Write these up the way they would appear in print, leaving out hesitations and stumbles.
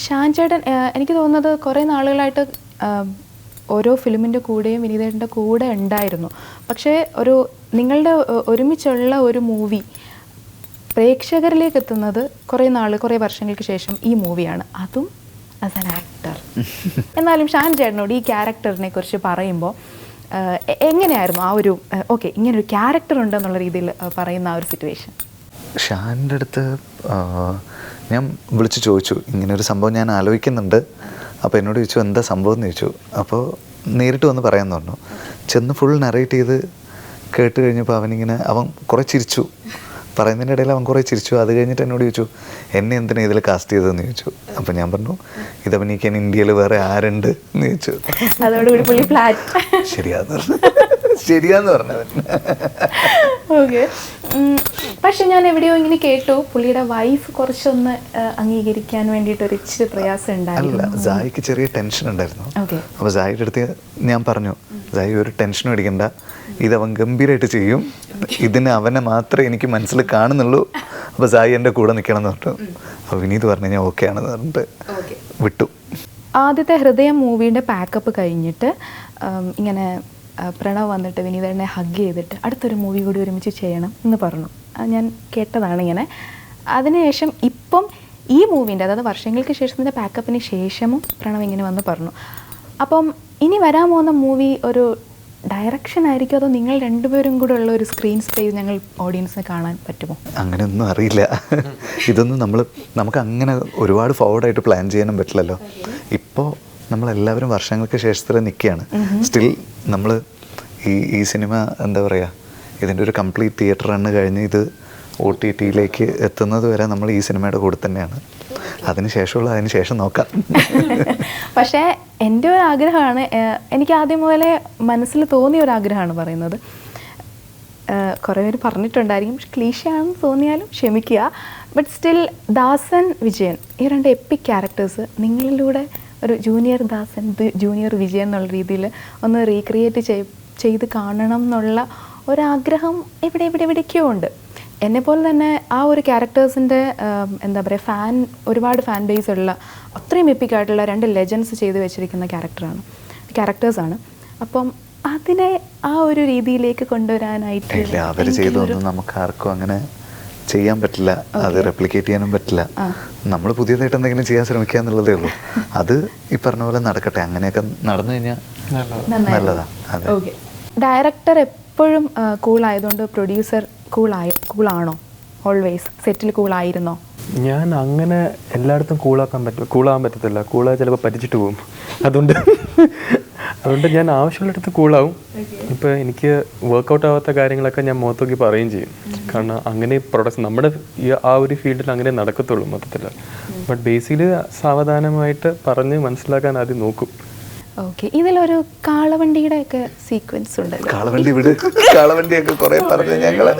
ഷാൻ ചേട്ടൻ എനിക്ക് തോന്നുന്നത് കുറേ നാളുകളായിട്ട് ഓരോ ഫിലിമിൻ്റെ കൂടെയും വിനീതേട്ടൻ്റെ കൂടെ ഉണ്ടായിരുന്നു. പക്ഷേ നിങ്ങളുടെ ഒരുമിച്ചുള്ള ഒരു മൂവി പ്രേക്ഷകരിലേക്ക് എത്തുന്നത് കുറേ വർഷങ്ങൾക്ക് ശേഷം ഈ മൂവിയാണ്, അതും ആസ് ആൻ ആക്ടർ. എന്നാലും ഷാൻ ചേട്ടനോട് ഈ ക്യാരക്ടറിനെ കുറിച്ച് പറയുമ്പോൾ എങ്ങനെയായിരുന്നു ആ ഒരു ഇങ്ങനൊരു ക്യാരക്ടർ ഉണ്ടെന്നുള്ള രീതിയിൽ പറയുന്ന ആ ഒരു സിറ്റുവേഷൻ? ഷാൻ്റെ അടുത്ത് ഞാൻ വിളിച്ച് ചോദിച്ചു, ഇങ്ങനൊരു സംഭവം ഞാൻ ആലോചിക്കുന്നുണ്ട്. അപ്പോൾ എന്നോട് ചോദിച്ചു എന്താ സംഭവം എന്ന് ചോദിച്ചു. അപ്പോൾ നേരിട്ട് വന്ന് പറയാമെന്ന് പറഞ്ഞു. ചെന്ന് ഫുൾ നറേറ്റ് ചെയ്ത് കേട്ട് കഴിഞ്ഞപ്പോൾ അവൻ കുറേ ചിരിച്ചു. പറയുന്നതിൻ്റെ ഇടയിൽ അവൻ കുറേ ചിരിച്ചു. അത് കഴിഞ്ഞിട്ട് എന്നോട് ചോദിച്ചു എന്നെ എന്തിനാണ് ഇതിൽ കാസ്റ്റ് ചെയ്തതെന്ന് ചോദിച്ചു. അപ്പോൾ ഞാൻ പറഞ്ഞു ഇത് അഭിനയിക്കാൻ ഇന്ത്യയിൽ വേറെ ആരുണ്ട് എന്ന് ചോദിച്ചു. ശരിയാന്ന് പറഞ്ഞവൻ. ഓക്കെ. പക്ഷെ ഞാൻ എവിടെയോ ഇങ്ങനെ കേട്ടു പുള്ളിയുടെ വൈഫ് കുറച്ചൊന്ന് അംഗീകരിക്കാൻ വേണ്ടിയിട്ട് ഒരു ഇച്ചിരി പ്രയാസം ഉണ്ടായിരുന്നു. അല്ല, സായിക്ക് ചെറിയ ടെൻഷൻ ഉണ്ടായിരുന്നു. അപ്പോൾ സായിയുടെ അടുത്ത് ഞാൻ പറഞ്ഞു, സായി ഒരു ടെൻഷനും അടിക്കണ്ട, ഇതവൻ ഗംഭീരമായിട്ട് ചെയ്യും, ഇതിന് അവനെ മാത്രമേ എനിക്ക് മനസ്സിൽ കാണുന്നുള്ളൂ, അപ്പോൾ സായി എൻ്റെ കൂടെ നിൽക്കണം എന്ന് പറഞ്ഞു. അപ്പോൾ വിനീത് പറഞ്ഞു ഞാൻ ഓക്കെ ആണെന്ന് പറഞ്ഞിട്ട് വിട്ടു. ആദ്യത്തെ ഹൃദയം മൂവിയുടെ പാക്കപ്പ് കഴിഞ്ഞിട്ട് ഇങ്ങനെ പ്രണവ് വന്നിട്ട് വിനീതനെ ഹഗ് ചെയ്തിട്ട് അടുത്തൊരു മൂവി കൂടി ഒരുമിച്ച് ചെയ്യണം എന്ന് പറഞ്ഞു. ഞാൻ കേട്ടതാണ് ഇങ്ങനെ. അതിനുശേഷം ഇപ്പം ഈ മൂവിൻ്റെ, അതായത് വർഷങ്ങൾക്ക് ശേഷത്തിൻ്റെ പാക്കപ്പിന് ശേഷവും പ്രണവ് ഇങ്ങനെ വന്ന് പറഞ്ഞു. അപ്പം ഇനി വരാൻ പോകുന്ന മൂവി ഒരു ഡയറക്ഷൻ ആയിരിക്കും, അതോ നിങ്ങൾ രണ്ടുപേരും കൂടെ ഉള്ള ഒരു സ്ക്രീൻ സ്പേസ് ഞങ്ങൾ ഓഡിയൻസിന് കാണാൻ പറ്റുമോ? അങ്ങനെയൊന്നും അറിയില്ല. ഇതൊന്നും നമുക്ക് അങ്ങനെ ഒരുപാട് ഫോർവേഡായിട്ട് പ്ലാൻ ചെയ്യാനും പറ്റില്ലല്ലോ. ഇപ്പോൾ നമ്മളെല്ലാവരും വർഷങ്ങൾക്ക് ശേഷത്തിൽ നിൽക്കുകയാണ്. സ്റ്റിൽ നമ്മൾ ഈ സിനിമ എന്താ പറയുക, ഇതിൻ്റെ ഒരു കംപ്ലീറ്റ് തിയേറ്റർ റണ്ണ് കഴിഞ്ഞ് ഇത് OTTയിലേക്ക് എത്തുന്നത് വരെ നമ്മൾ ഈ സിനിമയുടെ കൂടെ തന്നെയാണ്. അതിനുശേഷം നോക്കാം. പക്ഷേ എൻ്റെ ഒരു ആഗ്രഹമാണ്, എനിക്ക് ആദ്യം മുതലേ മനസ്സിൽ തോന്നിയ ഒരു ആഗ്രഹമാണ് പറയുന്നത്. കുറേ പേര് പറഞ്ഞിട്ടുണ്ടായിരിക്കും, ക്ലീശയാണെന്ന് തോന്നിയാലും ക്ഷമിക്കുക. ബട്ട് സ്റ്റിൽ ദാസൻ വിജയൻ ഈ രണ്ട് എപ്പിക് ക്യാരക്ടേഴ്സ് നിങ്ങളിലൂടെ ഒരു ജൂനിയർ ദാസൻ ജൂനിയർ വിജയൻ എന്നുള്ള രീതിയിൽ ഒന്ന് റീക്രിയേറ്റ് ചെയ്ത് കാണണം എന്നുള്ള ഒരാഗ്രഹം എവിടെയൊക്കെയോ ഉണ്ട്. എന്നെപ്പോലെ തന്നെ ആ ഒരു ക്യാരക്ടേഴ്സിൻ്റെ എന്താ പറയുക ഒരുപാട് ഫാൻ ബേസ് ഉള്ള അത്രയും എപ്പിക്കായിട്ടുള്ള രണ്ട് ലെജൻസ് ചെയ്ത് വെച്ചിരിക്കുന്ന ക്യാരക്ടേഴ്സാണ്. അപ്പം അതിനെ ആ ഒരു രീതിയിലേക്ക് കൊണ്ടുവരാനായിട്ട് അവർ ചെയ്തൊന്നും നമുക്ക് ആർക്കും അങ്ങനെ ചെയ്യാൻ പറ്റില്ല, അത് റെപ്ലിക്കേറ്റ് ചെയ്യാനും പറ്റില്ല. നമ്മൾ പുതിയതായിട്ട് എന്തെങ്കിലും ചെയ്യാൻ ശ്രമിക്കുക എന്നുള്ളതേ ഉള്ളൂ. അത് ഈ പറഞ്ഞ പോലെ നടക്കട്ടെ, അങ്ങനെയൊക്കെ നടന്നു കഴിഞ്ഞാൽ നല്ലതാണ്. ഓക്കെ. ഡയറക്ടർ എപ്പോഴും കൂളായതുകൊണ്ട് പ്രൊഡ്യൂസർ കൂളാണോ? ഓൾവേസ് സെറ്റിൽ കൂളായിരുന്നോ? ഞാൻ അങ്ങനെ എല്ലായിടത്തും കൂളാകാൻ പറ്റത്തില്ല. കൂളായി ചിലപ്പോൾ പറ്റിച്ചിട്ട് പോകും. അതുകൊണ്ട് ഞാൻ ആവശ്യമുള്ളിടത്ത് കൂളാവും. ഇപ്പോൾ എനിക്ക് വർക്കൗട്ട് ആവാത്ത കാര്യങ്ങളൊക്കെ ഞാൻ മുഖത്തോക്കി പറയുകയും ചെയ്യും. കാരണം അങ്ങനെ പ്രൊഡക്ട്സ് നമ്മുടെ ആ ഒരു ഫീൽഡിൽ അങ്ങനെ നടക്കത്തുള്ളൂ മൊത്തത്തിൽ. ബട്ട് ബേസിക്കലി സാവധാനമായിട്ട് പറഞ്ഞ് മനസ്സിലാക്കാൻ ആദ്യം നോക്കും. ഓക്കെ. ഇതിലൊരു കാളവണ്ടിയുടെ ഒക്കെ സീക്വൻസ് ഉണ്ടല്ലോ. കാളവണ്ടിയൊക്കെ കുറെ പറഞ്ഞു ഞങ്ങള്.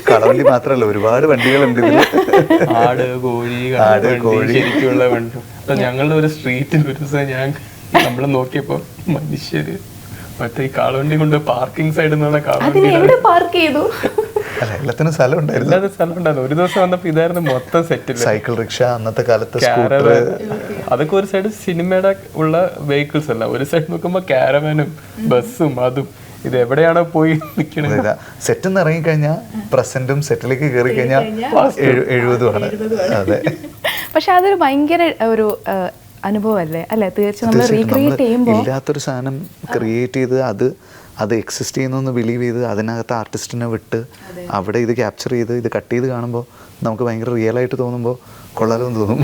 കാളവണ്ടി മാത്രമല്ല, ഒരുപാട് വണ്ടികളുണ്ട്. ആട്, കോഴി ശരിക്കുള്ള വണ്ടി. ഞങ്ങളുടെ ഒരു സ്ട്രീറ്റിൽ ഒരു ദിവസം നമ്മൾ നോക്കിയപ്പോ മനുഷ്യര് മറ്റേ ഈ കാളവണ്ടി കൊണ്ട് പാർക്കിംഗ് സൈഡിൽ നിന്നാണ് കാളവണ്ടി പാർക്ക് ചെയ്തു. എല്ലാത്തിനും സ്ഥലം ഉണ്ടായിരുന്നു. ഒരു ദിവസം വന്നപ്പോ ഇതായിരുന്നു മൊത്തം സെറ്റിൽ. സൈക്കിൾ റിക്ഷ, അന്നത്തെ കാലത്ത് അതൊക്കെ ഒരു സൈഡ് സിനിമയുടെ ഉള്ള വെഹിക്കിൾസ് അല്ല, ഒരു സൈഡ് നോക്കുമ്പോ കാരവാനും ബസ്സും അതും. ഇത് എവിടെയാണോ പോയി നിൽക്കുന്നത്? സെറ്റിൽ നിന്ന് ഇറങ്ങിക്കഴിഞ്ഞാൽ പ്രസന്റും സെറ്റിലേക്ക് കയറി കഴിഞ്ഞാൽ 70-ആണ്. അതെ. പക്ഷെ അതൊരു ഭയങ്കര ഒരു അനുഭവമല്ലേ? അല്ലെ, തീർച്ചയായും നമ്മൾ റീക്രിയേറ്റ് ചെയ്യുമ്പോൾ ഇല്ലാത്തൊരു സാധനം ക്രിയേറ്റ് ചെയ്ത് അത് എക്സിസ്റ്റ് ചെയ്യുന്നു ബിലീവ് ചെയ്ത് അതിനകത്ത് ആർട്ടിസ്റ്റിനെ വിട്ട് അവിടെ ഇത് ക്യാപ്ചർ ചെയ്ത് ഇത് കട്ട് ചെയ്ത് കാണുമ്പോൾ നമുക്ക് ഭയങ്കര റിയൽ ആയിട്ട് തോന്നുമ്പോൾ കൊള്ളാലോ എന്ന് തോന്നും.